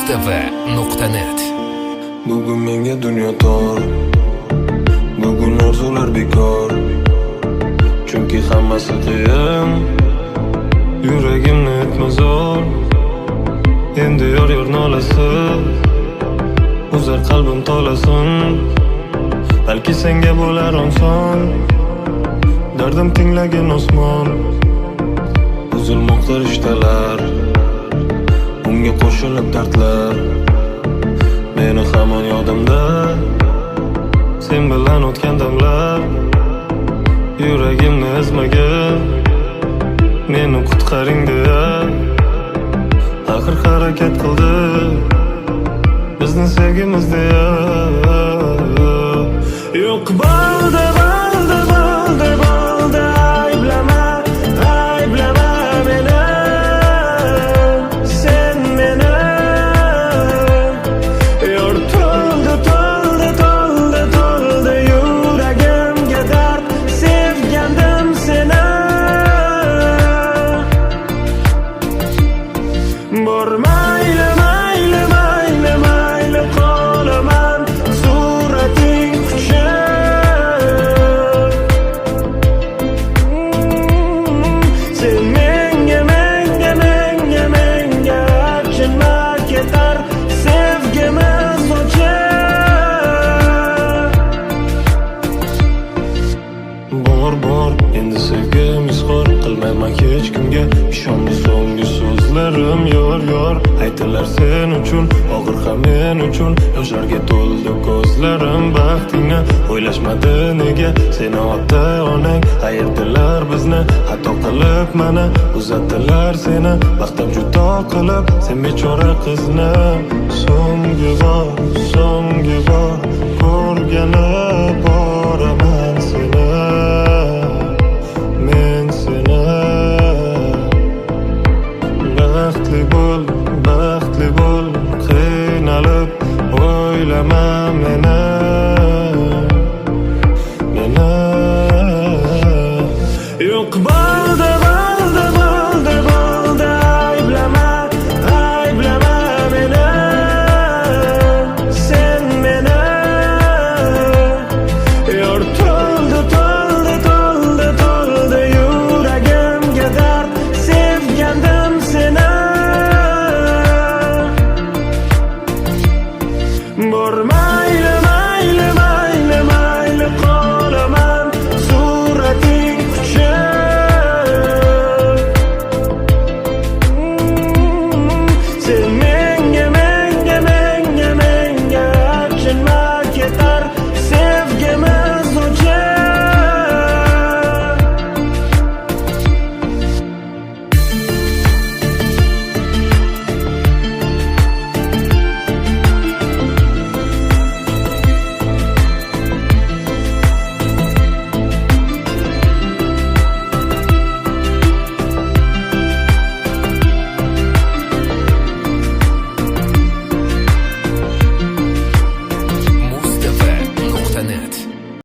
xtv.net. Bugun menga dunyo tor, bugun orzular bekor. Chunki hammasi qiyin, yuragimni etma zo'r. Endi yor nolasi, uzar qalbim tolasin. Balki senga bo'lar oson, dardim tinglagin osmon. Uzilmoqda rishtalar, unga qo'shilib dardlar. Meni hamon yodimda, sen bilan o'tgan damlar. Yuragimni ezmagin, meni qutqaring deya axir harakat qildi bizni sevgimiz deya. Yo'q bo'ldi, bo'ldi, bo'ldi, bo'ldi. Ayblama meni, sen meni. Yor to'ldi, to'ldi, to'ldi, to'ldi yuragimga dard. Sevgandim seni. Bor mayli, mayli, mayli, mayli qolaman surating quchib. Sen menga, menga, menga, menga achinma ketar sevgimiz o'chib. Bor, endi sevgimiz xor qilmayman hech kimga. Ishonma so'nggi so'zlarim yor. Aytilar sen uchun, og'ir ham men uchun. Yoshlarga to'ldi ko'zlarim baxtingni o'ylashmadi nega. Seni ota onang ayirdilar bizni, xato qilib mana uzatdilar seni. Baxtim judo qilib sen bechora qizni. So'nggi bor ko'rgani bor.